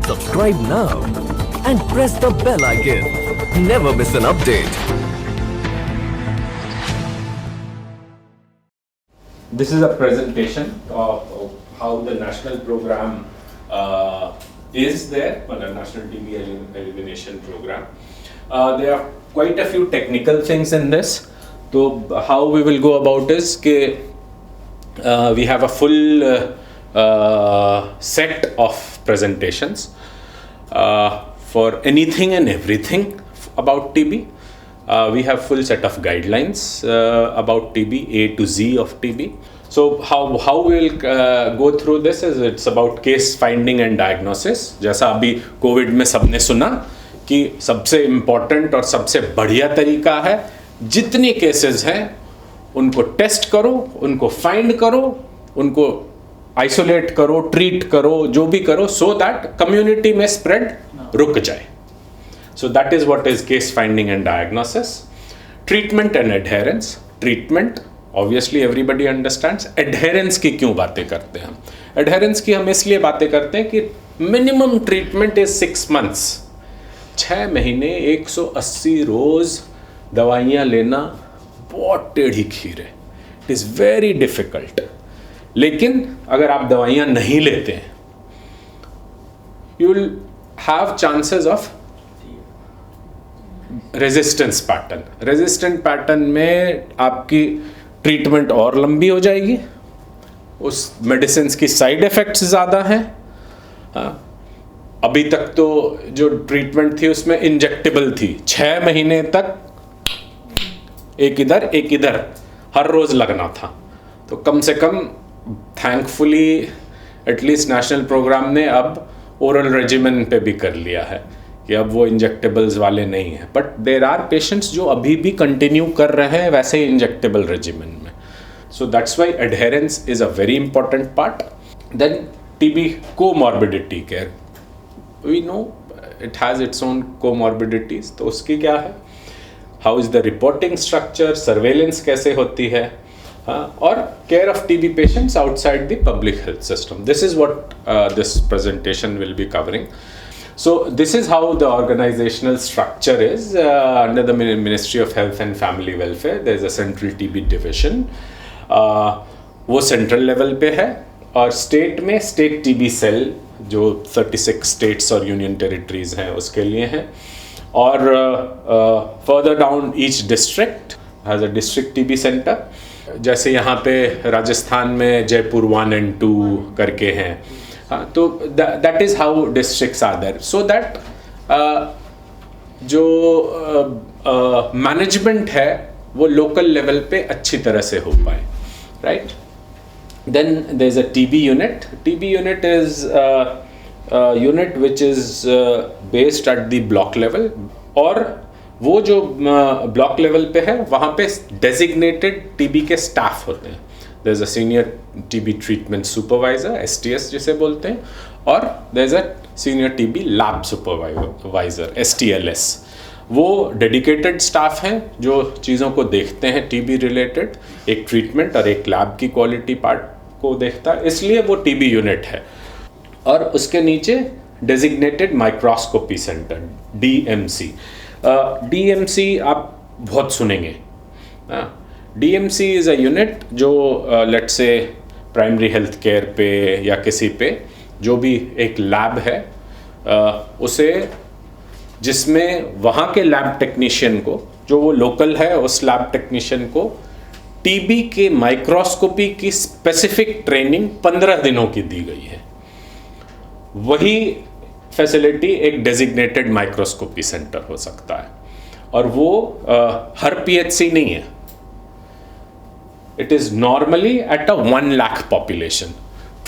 Subscribe now and press the bell icon. Never miss an update. This is a presentation of how the national program is there, the National TB Elimination Program. There are quite a few technical things in this. So how we will go about is that we have a full set of presentations for anything and everything about TB. We have full set of guidelines about TB, A to Z of TB. So how we will go through this is it's about case finding and diagnosis. जैसा अभी Covid में सबने सुना कि सबसे important और सबसे बढ़िया तरीका है जितने केसेस हैं उनको टेस्ट करो, उनको फाइंड करो, उनको आइसोलेट करो, ट्रीट करो, जो भी करो, सो दैट कम्युनिटी में स्प्रेड रुक जाए. So that is what is case finding and diagnosis. Treatment and adherence. Treatment, obviously everybody understands. Adherence की क्यों बातें करते हैं हम? Adherence की हम इसलिए बातें करते हैं कि minimum treatment is 6 months. 6 महीने 180 रोज दवाइयाँ लेना बहुत टेढ़ी खीर है. It is very difficult. लेकिन अगर आप दवाइयाँ नहीं लेते हैं, you will have chances of resistance pattern. Resistant pattern में आपकी ट्रीटमेंट और लंबी हो जाएगी, उस मेडिसिन की साइड इफेक्ट्स ज़्यादा हैं. अभी तक तो जो ट्रीटमेंट थी उसमें इंजेक्टेबल थी. 6 महीने तक एक इधर हर रोज़ लगना था. तो कम से कम थैंकफुली एटलीस्ट नेशनल प्रोग्राम ने अब ओरल रेजिमेन पे भी कर लिया है कि अब वो इंजेक्टेबल्स वाले नहीं हैं. बट देर आर पेशेंट्स जो अभी भी कंटिन्यू कर रहे हैं वैसे ही इंजेक्टेबल रेजिमेन में. So that's why adherence is a very important part. Then TB comorbidity care. We know it has its own comorbidities. तो उसकी क्या है, how is the reporting structure, surveillance कैसे होती है, और care of TB patients outside the public health system. This is what this presentation will be covering. So this is how the organizational structure is under the Ministry of Health and Family Welfare. There is a central TB division. वो central level पे है, और state में state TB cell जो 36 states और union territories हैं उसके लिए हैं. और further down each district has a district TB center. जैसे यहाँ पे राजस्थान में जयपुर 1 and 2 करके हैं. तो that is how districts are there, so that जो मैनेजमेंट है वो लोकल लेवल पे अच्छी तरह से हो पाए. Right. Then there is a TB unit. TB unit is unit which is based at the block level, और वो जो ब्लॉक लेवल पे है वहाँ पे डेजिग्नेटेड टीबी के स्टाफ होते हैं. There is a senior TB treatment supervisor, STS जिसे बोलते हैं, और there is a senior TB lab supervisor, STLS. वो डेडिकेटेड स्टाफ हैं जो चीज़ों को देखते हैं TB रिलेटेड, एक ट्रीटमेंट और एक लैब की क्वालिटी पार्ट को देखता है, इसलिए वो TB यूनिट है. और उसके नीचे designated microscopy centre, DMC. DMC आप बहुत सुनेंगे. DMC इज़ अ यूनिट जो let's say primary health care पे या किसी पे जो भी एक लैब है उसे, जिसमें वहाँ के लैब टेक्नीशियन को, जो वो लोकल है उस लैब टेक्नीशियन को टीबी के माइक्रोस्कोपी की स्पेसिफिक ट्रेनिंग 15 दिनों की दी गई है. वही फैसिलिटी एक डेजिग्नेटेड माइक्रोस्कोपी सेंटर हो सकता है, और वो हर PHC नहीं है. It is normally at a 1 lakh population.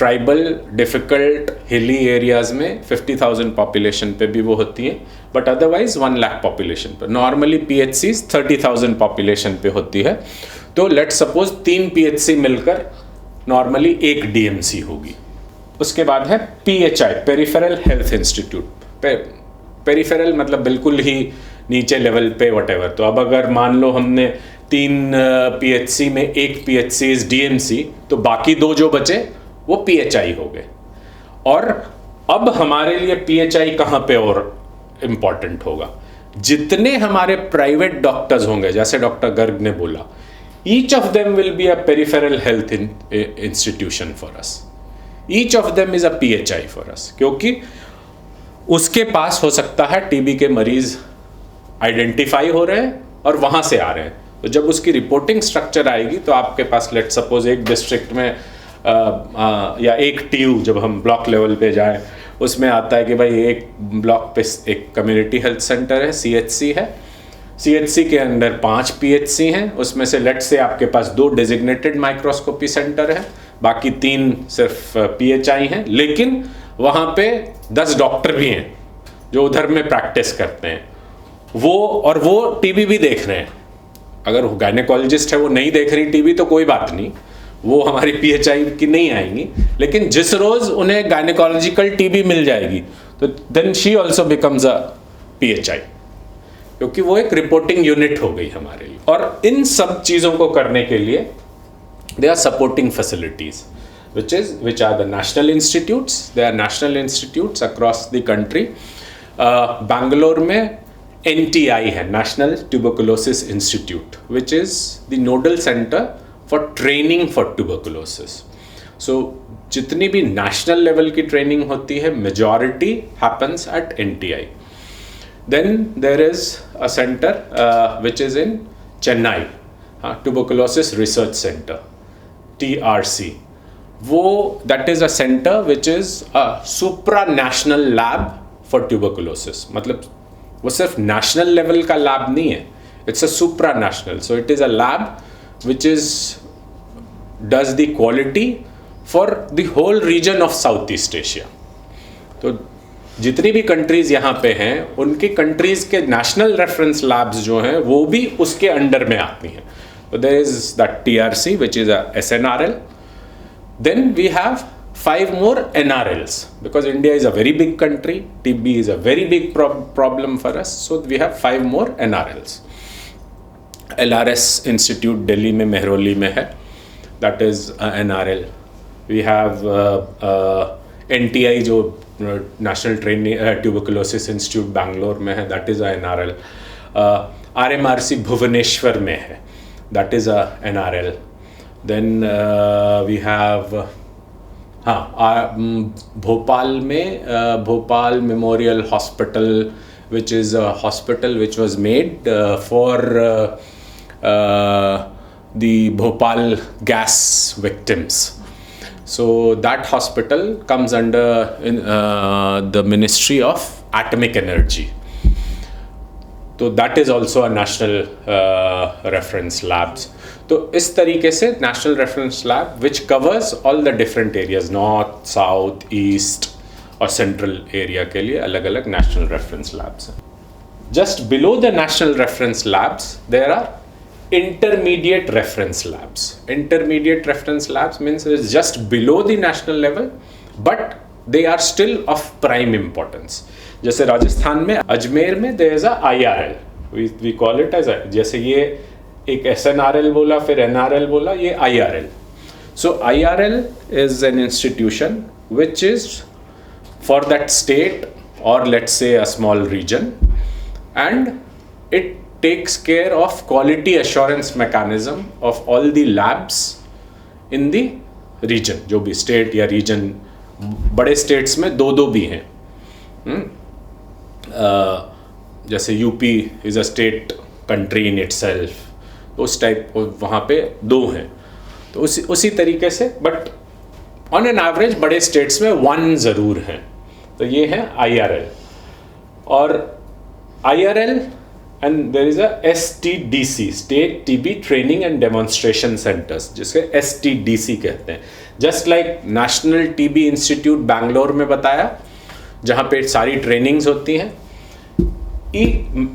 Tribal, difficult, hilly areas में 50,000 population पे भी वो होती है, but otherwise 1 lakh population पे. Normally PHCs 30,000 population पे होती है. तो let's suppose 3 PHC मिलकर normally एक DMC होगी. उसके बाद है PHI, Peripheral Health Institute. Peripheral मतलब बिल्कुल ही नीचे लेवल पे whatever. तो अब अगर मान लो हमने 3 PHC में एक PHC इज DMC, तो बाकी 2 जो बचे वो PHI हो गए. और अब हमारे लिए PHI कहाँ पे और इम्पॉर्टेंट होगा, जितने हमारे प्राइवेट डॉक्टर्स होंगे, जैसे डॉक्टर गर्ग ने बोला, each of them will be a peripheral health institution for us, each of them is a PHI for us, क्योंकि उसके पास हो सकता है टीबी के मरीज आइडेंटिफाई हो रहे हैं और वहां से आ रहे हैं। तो जब उसकी रिपोर्टिंग स्ट्रक्चर आएगी तो आपके पास लेट सपोज एक डिस्ट्रिक्ट में या एक TU, जब हम ब्लॉक लेवल पे जाएं, उसमें आता है कि भाई एक ब्लॉक पे एक कम्युनिटी हेल्थ सेंटर है, CHC है, CHC के अंदर 5 PHC हैं, उसमें से लेट से आपके पास 2 डेजिग्नेटेड माइक्रोस्कोपी सेंटर है, बाकी 3 सिर्फ PHI हैं, लेकिन वहाँ पे 10 डॉक्टर भी हैं जो उधर में प्रैक्टिस करते हैं, वो टीबी भी देख रहे हैं। अगर गायनेकोलॉजिस्ट है वो नहीं देख रही टीबी तो कोई बात नहीं, वो हमारी PHI की नहीं आएंगी, लेकिन जिस रोज उन्हें गायनेकोलॉजिकल टीबी मिल जाएगी तो then she also becomes a PHI, क्योंकि वो एक रिपोर्टिंग यूनिट हो गई हमारे लिए। और इन सब चीज़ों को करने के लिए they are supporting facilities which are the national institutes. There are national institutes across the country. Bangalore में NTI है, National Tuberculosis Institute, which is the nodal center for training for tuberculosis. So जितनी भी national level की training होती है, majority happens at NTI. Then there is a center which is in Chennai, Tuberculosis Research Center, TRC. वो that is a center which is a supranational lab for tuberculosis. मतलब वो सिर्फ national level का lab नहीं है, it's a supranational. So it is a lab which does the quality for the whole region of Southeast Asia. तो जितनी भी countries यहाँ पे हैं, उनकी कंट्रीज के नेशनल रेफरेंस लैब्स जो हैं वो भी उसके अंडर में आती हैं. So there is that TRC which is a SNRL. Then we have 5 more NRLs because India is a very big country. TB is a very big problem for us. So we have 5 more NRLs. LRS Institute Delhi में मेहरौली में है, that is NRL. We have NTI जो National Training Tuberculosis Institute Bangalore में है, that is a NRL. RMRC Bhubaneswar में है, that is a NRL. Then we have Bhopal में Bhopal memorial hospital, which is a hospital which was made for the Bhopal gas victims. So that hospital comes under the Ministry of Atomic Energy. So that is also a national reference labs. तो इस तरीके से national reference lab which covers all the different areas, north, south, east और central area के लिए अलग अलग national reference labs हैं. Just below the national reference labs there are intermediate reference labs. Intermediate reference labs means it is just below the national level but they are still of prime importance. जैसे राजस्थान में अजमेर में there is a IRL, we call it as, जैसे ये एक SNRL बोला फिर NRL बोला, ये IRL. So IRL is an institution which is for that state or let's say a small region, and it takes care of quality assurance mechanism of all the labs in the region. जो भी state या region, बड़े states में 2 भी हैं. जैसे UP is a state country in itself, उस type वहाँ पे 2 हैं. तो उसी तरीके से बट ऑन एन एवरेज बड़े स्टेट्स में 1 ज़रूर हैं. तो ये है IRL. और IRL and there is a STDC, state TB training and demonstration centres, जिसके STDC कहते हैं. Just like national TB institute Bangalore में बताया, जहाँ पे सारी ट्रेनिंग्स होती हैं,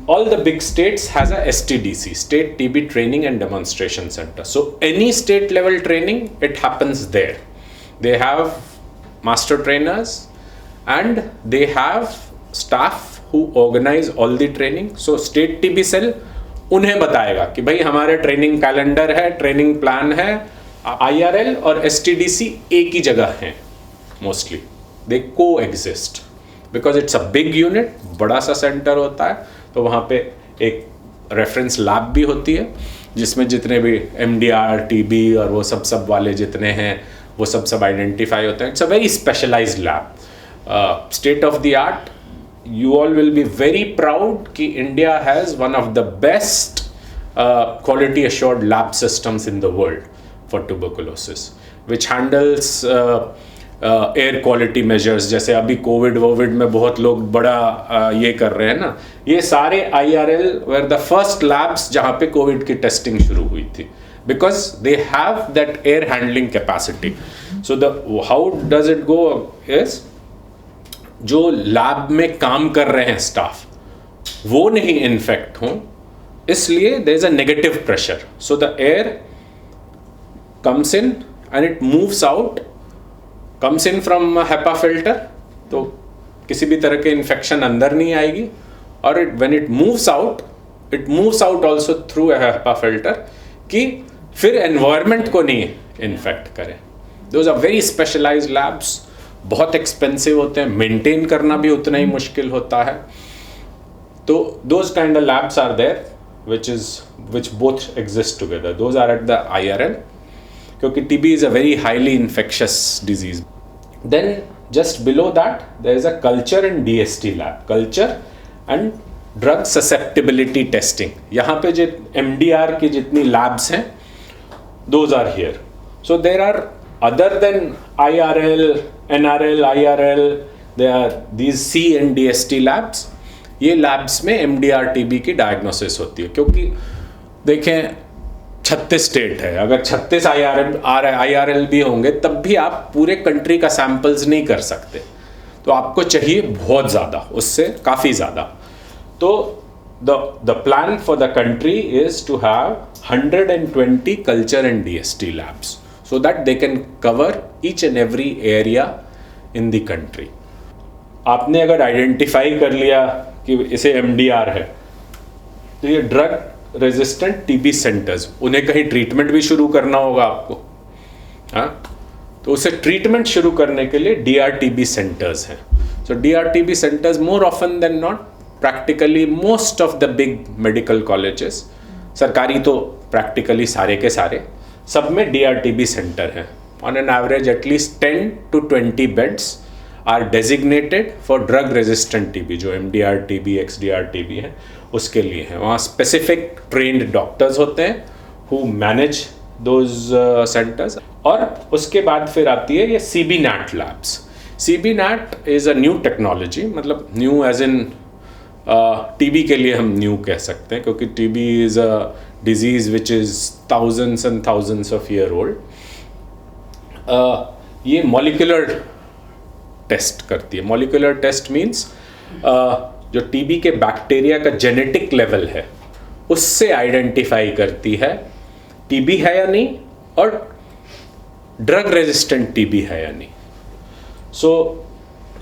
all the big states has a STDC, State TB Training and Demonstration Center. So any state level training, it happens there. They have master trainers and they have staff who organize all the training. So State TB cell उन्हें बताएगा कि भाई हमारे training calendar है, training plan है. IRL और STDC एक ही जगह हैं mostly, they coexist because it's a big unit, बड़ा सा सेंटर होता है, तो वहाँ पे एक रेफरेंस लैब भी होती है जिसमें जितने भी MDR, TB और वो सब वाले जितने हैं वो सब आइडेंटिफाई होते हैं. It's a very specialised lab, state of the art. You all will be very proud कि India has one of the best quality assured lab systems in the world for tuberculosis, which handles air quality measures. जैसे अभी Covid में बहुत लोग बड़ा ये कर रहे हैं ना, ये सारे IRL were the first labs जहाँ पे कोविड की टेस्टिंग शुरू हुई थी, because they have that air handling capacity. So how does it go is, जो लैब में काम कर रहे हैं स्टाफ वो नहीं इन्फेक्ट हों, इसलिए there is a negative pressure. So the air comes in and it moves out, comes in from HEPA filter, तो किसी भी तरह के इन्फेक्शन अंदर नहीं आएगी. और when it moves out also through HEPA filter कि फिर एनवायरमेंट को नहीं इन्फेक्ट करे. Those are very specialised labs, बहुत एक्सपेंसिव होते हैं, मेंटेन करना भी उतना ही मुश्किल होता है. तो those kind of labs are there which both exist together. Those are at the IRL, क्योंकि TB is a very highly infectious disease. Then just below that there is a culture and DST lab, culture and drug susceptibility testing. यहाँ पे जो MDR की जितनी labs हैं those are here. So there are, other than IRL, NRL, IRL, there are these C and DST labs. ये labs में MDR TB की diagnosis होती है, क्योंकि देखें 36 स्टेट है, अगर 36 IRL भी होंगे तब भी आप पूरे कंट्री का सैंपल्स नहीं कर सकते, तो आपको चाहिए बहुत ज़्यादा, उससे काफ़ी ज़्यादा. तो the plan for the country is to have 120 culture and DST labs, so that they can cover each and every area in the country. आपने अगर आइडेंटिफाई कर लिया कि इसे MDR है, तो ये ड्रग रेजिस्टेंट TB सेंटर्स, उन्हें कहीं ट्रीटमेंट भी शुरू करना होगा आपको, हाँ, तो उसे ट्रीटमेंट शुरू करने के लिए DRTB सेंटर्स हैं. So DRTB centres more often than not, practically most of the big medical colleges, सरकारी तो प्रैक्टिकली सारे के सारे, सब में DRTB सेंटर है. On an average at least 10 to 20 beds are designated for drug resistant TB, जो MDR TB, XDR TB है उसके लिए है. वहाँ स्पेसिफिक ट्रेन्ड डॉक्टर्स होते हैं हु मैनेज दोज सेंटर्स. और उसके बाद फिर आती है ये CBNAT labs. CBNAT is a new technology, मतलब न्यू एज इन TB के लिए हम न्यू कह सकते हैं, क्योंकि TB is a disease which is thousands and thousands of year old. ये molecular टेस्ट करती है. molecular टेस्ट मीन्स जो TB के बैक्टीरिया का जेनेटिक लेवल है उससे आइडेंटिफाई करती है TB है या नहीं और ड्रग रेजिस्टेंट TB है या नहीं. सो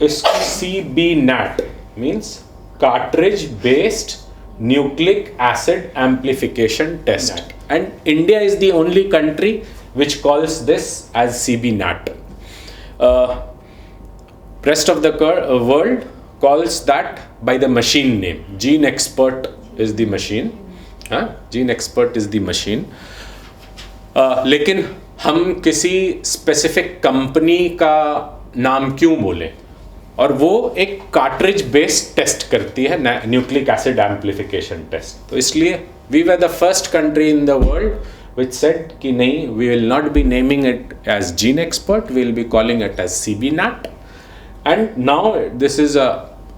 इस CBNAT means cartridge based nucleic acid amplification test, and India is the only country which calls this as CBNAT. Rest of the world calls that by the machine name. GeneXpert is the machine. GeneXpert is the machine. लेकिन हम किसी specific company का नाम क्यों बोलें, और वो एक कार्ट्रिज बेस्ड टेस्ट करती है, न्यूक्लिक एसिड एम्प्लीफिकेशन टेस्ट. तो इसलिए we were the first country in the world which said कि नहीं, we will not be naming it as GeneXpert, we will be calling it as CBNAT. And now this is a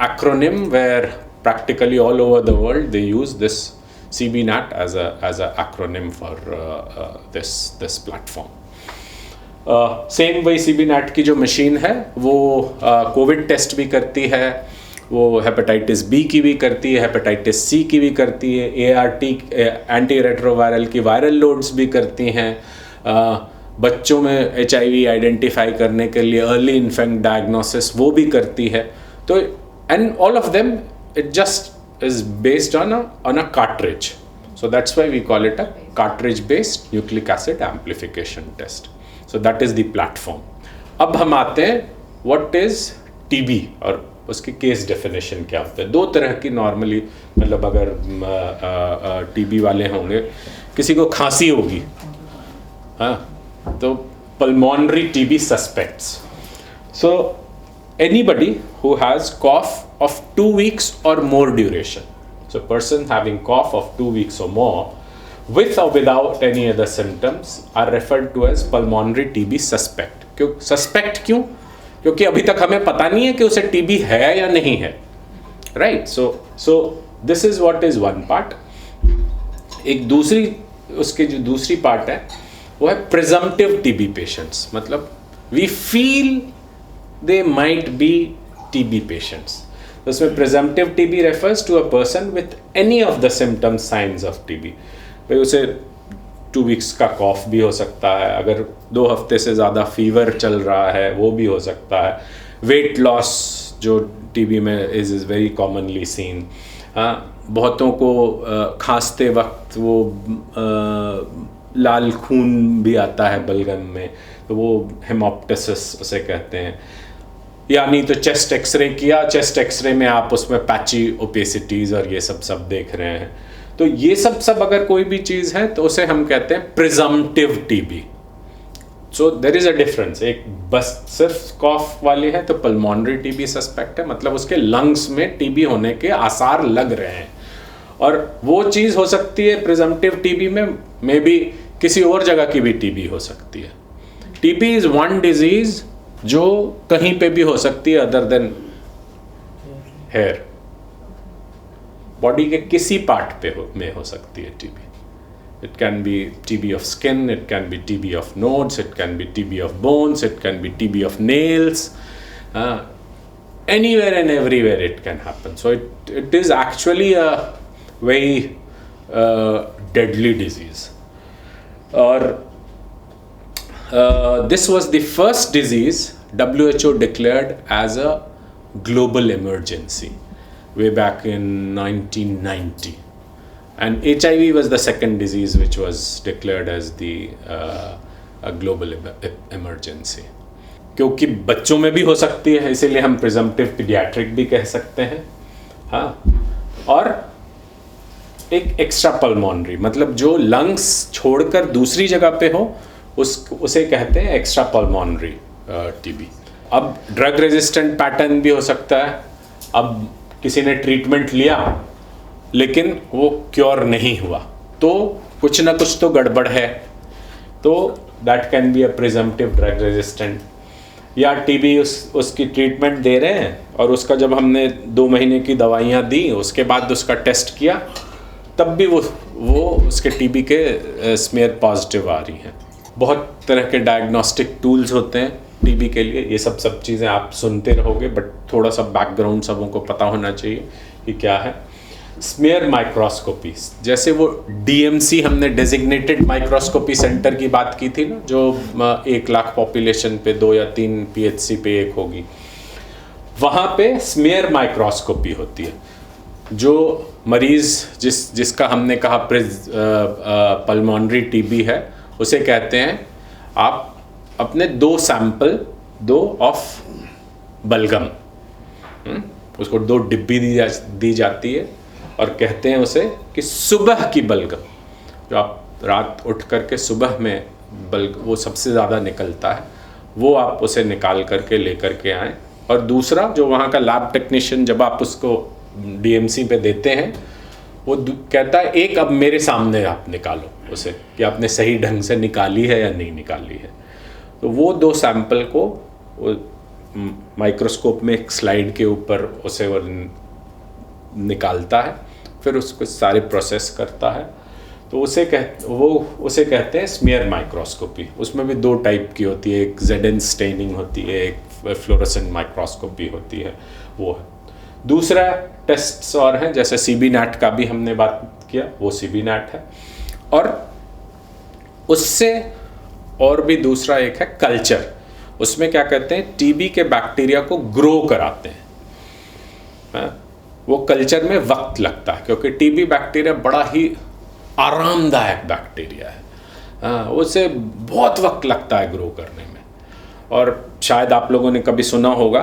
acronym where practically all over the world they use this CBNAT as a acronym for this platform. Same वही CBNAT की जो machine है वो Covid test भी करती है, वो hepatitis B की भी करती है, हेपेटाइटिस C की भी करती है, ART एंटी रेट्रोवायरल की वायरल लोड्स भी करती हैं, बच्चों में HIV आइडेंटिफाई करने के लिए अर्ली इन्फेक्ट डायग्नोसिस वो भी करती है. तो and all of them it just is based on a cartridge. So that's why we call it a cartridge based nucleic acid amplification test. So that is the platform. अब हम आते हैं what is TB और उसकी case definition क्या होता है। दो तरह की नॉर्मली, मतलब अगर टीबी वाले होंगे, किसी को खांसी होगी, हाँ, तो pulmonary TB suspects. So anybody who has cough of 2 weeks or more duration, so person having cough of 2 weeks or more with or without any other symptoms are referred to as pulmonary TB suspect. क्यों suspect? क्यों? क्योंकि अभी तक हमें पता नहीं है कि उसे TB है या नहीं है, right? So this is what is one part. एक दूसरी, उसके जो दूसरी पार्ट है वो है presumptive TB patients, मतलब we feel they might be TB patients. तो उसमें presumptive TB refers to a person with any of the symptoms, signs of TB. भाई उसे 2 weeks का कॉफ भी हो सकता है, अगर 2 हफ्ते से ज़्यादा फीवर चल रहा है वो भी हो सकता है, वेट लॉस जो TB में इज़ वेरी कॉमनली सीन, हाँ, बहुतों को खांसते वक्त वो लाल खून भी आता है बलगम में, तो वो हेमोप्टिसिस उसे कहते हैं। या नहीं तो चेस्ट एक्सरे किया, चेस्ट एक्सरे में आप उसमें पैची ओपेसिटीज़ और ये सब देख रहे हैं, तो ये सब अगर कोई भी चीज़ है तो उसे हम कहते हैं presumptive TB. So there is a difference, एक बस सिर्फ कॉफ वाली है तो पल्मोनरी टीबी सस्पेक्ट है, मतलब उसके लंग्स में टीबी होने के आसार लग रहे हैं, और वो चीज़ हो सकती है प्रिजम्पटिव टीबी में मे बी किसी और जगह की भी टीबी हो सकती है। टीबी इज़ वन डिजीज़ जो कहीं पे भी हो सकती है अदर देन हेयर, बॉडी के किसी पार्ट पे में हो सकती है TB. It can be TB of skin, it can be TB of nodes, it can be TB of bones, it can be TB of nails, anywhere and everywhere it can happen. So it is actually a very deadly disease. Or this was the first disease WHO declared as a global emergency way back in 1990, and HIV was the second disease which was declared as the a global emergency. क्योंकि बच्चों में भी हो सकती है, इसीलिए हम presumptive paediatric भी कह सकते हैं, हाँ। और एक एक्स्ट्रा पल्मोनरी, मतलब जो लंग्स छोड़कर दूसरी जगह पे हो उसे कहते हैं एक्स्ट्रा पल्मोनरी टीबी। अब ड्रग रेजिस्टेंट पैटर्न भी हो सकता है, अब किसी ने ट्रीटमेंट लिया लेकिन वो क्योर नहीं हुआ, तो कुछ ना कुछ तो गड़बड़ है, तो that can be a presumptive drug resistant. या टीबी उसकी ट्रीटमेंट दे रहे हैं और उसका जब हमने 2 महीने की दवाइयाँ दी, उसके बाद उसका टेस्ट किया, तब भी वो उसके टीबी के स्मेयर पॉजिटिव आ रही हैं। बहुत तरह के डायग्नोस्टिक टूल्स होते हैं टीबी के लिए, ये सब चीज़ें आप सुनते रहोगे, बट थोड़ा सा बैकग्राउंड सबों को पता होना चाहिए कि क्या है। स्मेयर माइक्रोस्कोपी, जैसे वो DMC हमने डेजिग्नेटेड माइक्रोस्कोपी सेंटर की बात की थी ना, जो 1 लाख पॉपुलेशन पे 2 या 3 PHC पे एक होगी, वहाँ पे स्मेयर माइक्रोस्कोपी होती है। जो मरीज़ जिसका हमने कहा पल्मोनरी टीबी है, उसे कहते हैं आप अपने 2 सैंपल दो ऑफ बलगम, उसको 2 डिब्बी दी जाती है और कहते हैं उसे कि सुबह की बलगम, जो आप रात उठ करके सुबह में वो सबसे ज़्यादा निकलता है, वो आप उसे निकाल करके ले करके आएँ। और दूसरा, जो वहाँ का लैब टेक्नीशियन जब आप उसको DMC पे देते हैं, वो कहता है एक अब मेरे सामने आप निकालो उसे, कि आपने सही ढंग से निकाली है या नहीं निकाली है। तो वो 2 सैंपल को माइक्रोस्कोप में एक स्लाइड के ऊपर उसे वो निकालता है, फिर उसको सारे प्रोसेस करता है, तो उसे कहते हैं स्मेयर माइक्रोस्कोपी। उसमें भी 2 टाइप की होती है, एक ZN स्टेनिंग होती है, एक फ्लोरेसेंट माइक्रोस्कोपी होती है, वो है। दूसरा टेस्ट्स और हैं, जैसे CBNAT का भी हमने बात किया, वो CBNAT है। और उससे और भी दूसरा एक है कल्चर, उसमें क्या कहते हैं, टीबी के बैक्टीरिया को ग्रो कराते हैं। वो कल्चर में वक्त लगता है, क्योंकि टीबी बैक्टीरिया बड़ा ही आरामदायक बैक्टीरिया है, उसे बहुत वक्त लगता है ग्रो करने में। और शायद आप लोगों ने कभी सुना होगा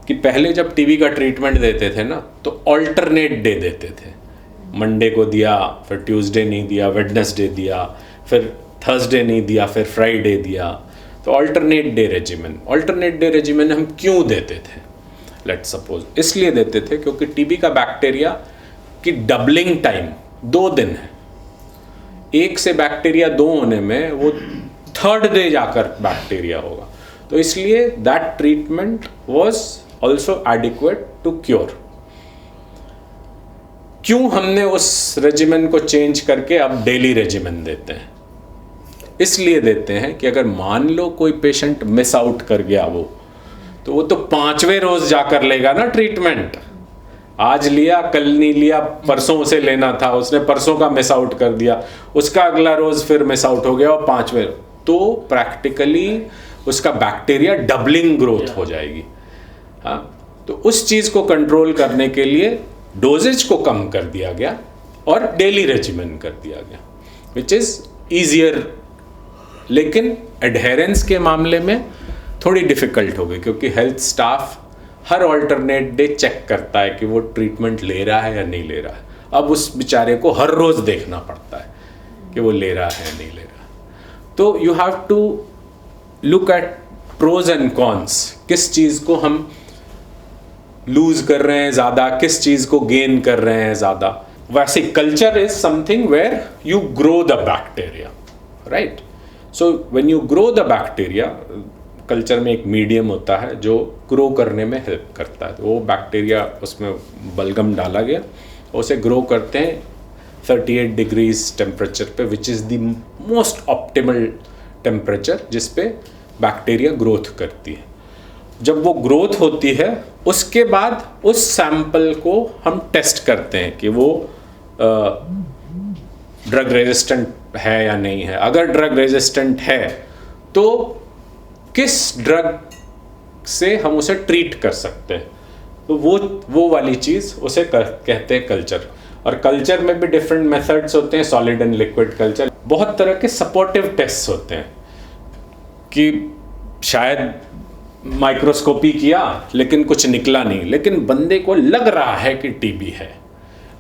कि पहले जब टीबी का ट्रीटमेंट देते थे ना तो ऑल्टरनेट डे देते थे। मंडे को दिया, फिर ट्यूसडे नहीं दिया, वेडनेसडे दिया, फिर थर्सडे नहीं दिया, फिर फ्राइडे दिया। तो ऑल्टरनेट डे रेजिमेन हम क्यों देते थे? लेट्स सपोज इसलिए देते थे क्योंकि टीबी का बैक्टीरिया की डबलिंग टाइम 2 दिन है। 1 से बैक्टीरिया 2 होने में वो 3rd डे जाकर बैक्टीरिया होगा। तो इसलिए that treatment was also adequate to cure. क्यों हमने उस रेजिमेन को चेंज करके अब डेली रेजिमेन देते हैं? इसलिए देते हैं कि अगर मान लो कोई पेशेंट मिस आउट कर गया तो वो तो 5वें रोज जाकर लेगा ना ट्रीटमेंट। आज लिया, कल नहीं लिया, परसों उसे लेना था, उसने परसों का मिस आउट कर दिया, उसका अगला रोज फिर मिस आउट हो गया और 5वें, तो प्रैक्टिकली उसका बैक्टीरिया डबलिंग ग्रोथ हो जाएगी। हाँ, तो उस चीज को कंट्रोल करने के लिए डोजेज को कम कर दिया गया और डेली रेजिमेन कर दिया गया, विच इज ईजियर। लेकिन एडहेरेंस के मामले में थोड़ी डिफिकल्ट हो गई क्योंकि हेल्थ स्टाफ हर ऑल्टरनेट डे चेक करता है कि वो ट्रीटमेंट ले रहा है या नहीं ले रहा है। अब उस बेचारे को हर रोज देखना पड़ता है कि वो ले रहा है या नहीं ले रहा। तो you have to look at pros and cons. किस चीज को हम लूज कर रहे हैं ज्यादा, किस चीज को गेन कर रहे हैं ज्यादा। वैसे culture is something where you grow the bacteria, right? So when you grow the bacteria, culture में एक मीडियम होता है जो ग्रो करने में हेल्प करता है। तो वो बैक्टीरिया, उसमें बलगम डाला गया, उसे ग्रो करते हैं 38 डिग्रीज टेम्परेचर पे, which is the most optimal temperature जिस पे बैक्टीरिया ग्रोथ करती है। जब वो ग्रोथ होती है उसके बाद उस सैंपल को हम टेस्ट करते हैं कि वो ड्रग रेजिस्टेंट है या नहीं है। अगर ड्रग रेजिस्टेंट है तो किस ड्रग से हम उसे ट्रीट कर सकते हैं। तो वो वाली चीज़ उसे कहते हैं कल्चर। और कल्चर में भी डिफरेंट मेथड्स होते हैं, सॉलिड एंड लिक्विड कल्चर। बहुत तरह के सपोर्टिव टेस्ट होते हैं कि शायद माइक्रोस्कोपी किया लेकिन कुछ निकला नहीं, लेकिन बंदे को लग रहा है कि टीबी है।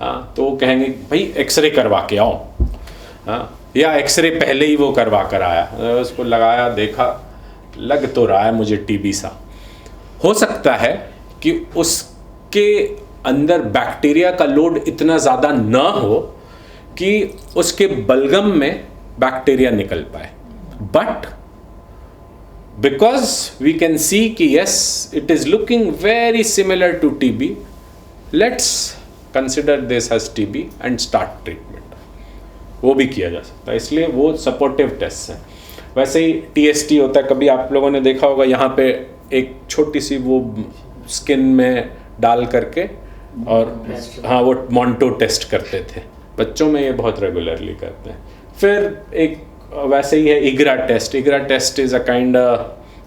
तो वो कहेंगे भाई एक्सरे करवा के आओ। या एक्सरे पहले ही वो करवा कर आया, उसको लगाया, देखा, लग तो रहा है मुझे टीबी सा। हो सकता है कि उसके अंदर बैक्टीरिया का लोड इतना ज़्यादा ना हो कि उसके बलगम में बैक्टीरिया निकल पाए, but because we can see कि yes it is looking very similar to TB, let's consider this as TB and start treatment. वो भी किया जा सकता है, इसलिए वो सपोर्टिव टेस्ट हैं। वैसे ही टीएसटी होता है, कभी आप लोगों ने देखा होगा, यहाँ पे एक छोटी सी वो स्किन में डाल करके, और हाँ वो मॉन्टो टेस्ट करते थे बच्चों में, ये बहुत रेगुलरली करते हैं। फिर एक वैसे ही है IGRA test. IGRA test is a kind,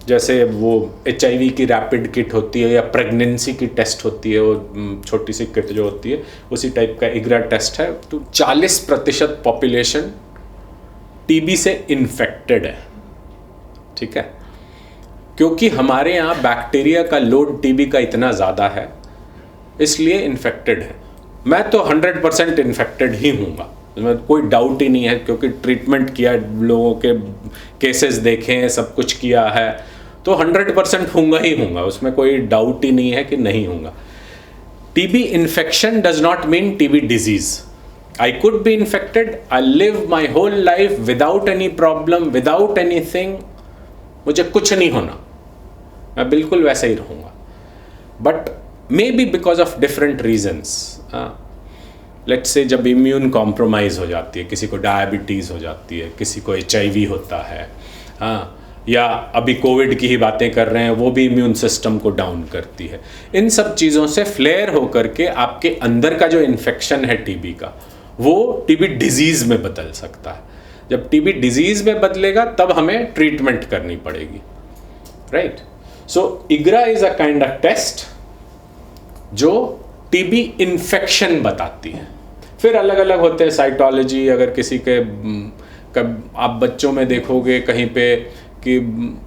जैसे वो HIV की रैपिड किट होती है या प्रेगनेंसी की टेस्ट होती है, वो छोटी सी किट जो होती है, उसी टाइप का इग्रा टेस्ट है। तो 40% पॉपुलेशन टीबी से इन्फेक्टेड है, ठीक है, क्योंकि हमारे यहाँ बैक्टीरिया का लोड टीबी का इतना ज़्यादा है, इसलिए इन्फेक्टेड है। मैं तो 100% इन्फेक्टेड ही हूँगा, इसमें कोई डाउट ही नहीं है, क्योंकि ट्रीटमेंट किया, लोगों के केसेस देखे हैं, सब कुछ किया है, तो 100% हूँगा ही हूँगा, उसमें कोई डाउट ही नहीं है कि नहीं हूँगा। TB infection does not mean TB disease. I could be infected, I'll live my whole life without any problem, without anything, मुझे कुछ नहीं होना, मैं बिल्कुल वैसे ही रहूँगा। But maybe because of different reasons, let's say जब इम्यून कॉम्प्रोमाइज़ हो जाती है, किसी को डायबिटीज़ हो जाती है, किसी को HIV होता है, या अभी कोविड की ही बातें कर रहे हैं, वो भी इम्यून सिस्टम को डाउन करती है। इन सब चीज़ों से फ्लेयर होकर के आपके अंदर का जो इन्फेक्शन है टीबी का, वो टीबी डिजीज़ में बदल सकता है। जब टीबी डिजीज़ में बदलेगा तब हमें ट्रीटमेंट करनी पड़ेगी, right? So IGRA is a kind of test जो टीबी इन्फेक्शन बताती है। फिर अलग अलग होते हैं साइटोलॉजी। अगर किसी के आप बच्चों में देखोगे कहीं पे कि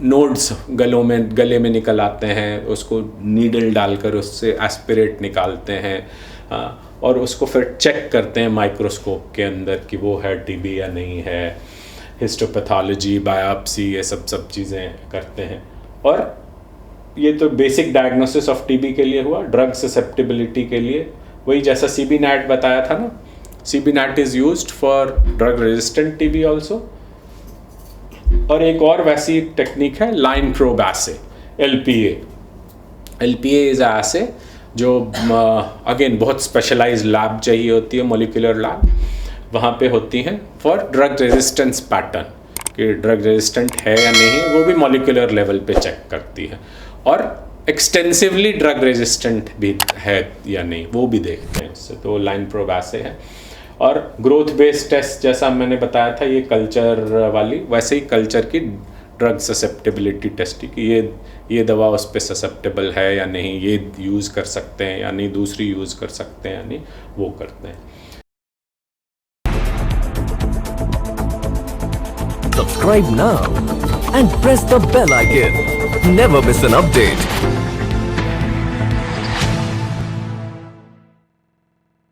नोड्स गले में निकल आते हैं, उसको नीडल डालकर उससे एस्पिरेट निकालते हैं और उसको फिर चेक करते हैं माइक्रोस्कोप के अंदर कि वो है टीबी या नहीं है। हिस्टोपैथोलॉजी, बायोप्सी, ये सब चीज़ें करते हैं। और ये तो बेसिक डायग्नोसिस ऑफ टीबी के लिए हुआ। ड्रग ससेप्टिबिलिटी के लिए वही जैसा सीबी नैट बताया था ना, CB NAAT is used for drug resistant TB also. और एक और वैसी टेक्निक है line probe assay, LPA। LPA is assay जो अगेन बहुत स्पेशलाइज्ड लैब चाहिए होती है, मोलिकुलर लैब, वहाँ पे होती हैं फॉर ड्रग रेजिस्टेंस पैटर्न, कि ड्रग रेजिस्टेंट है या नहीं है, वो भी मॉलिक्यूलर लेवल पे चेक करती है। और एक्सटेंसिवली ड्रग रेजिस्टेंट भी है या नहीं, वो भी देखते हैं इससे। तो लाइन प्रोब ऐसे है। और ग्रोथ बेस्ड टेस्ट जैसा मैंने बताया था, ये कल्चर वाली, वैसे ही कल्चर की ड्रग ससेप्टेबिलिटी टेस्ट की, ये दवा उस पर ससेप्टेबल है या नहीं, ये यूज़ कर सकते हैं या नहीं, दूसरी यूज़ कर सकते हैं या नहीं, वो करते हैं। Subscribe now and press the bell icon. Never miss an update.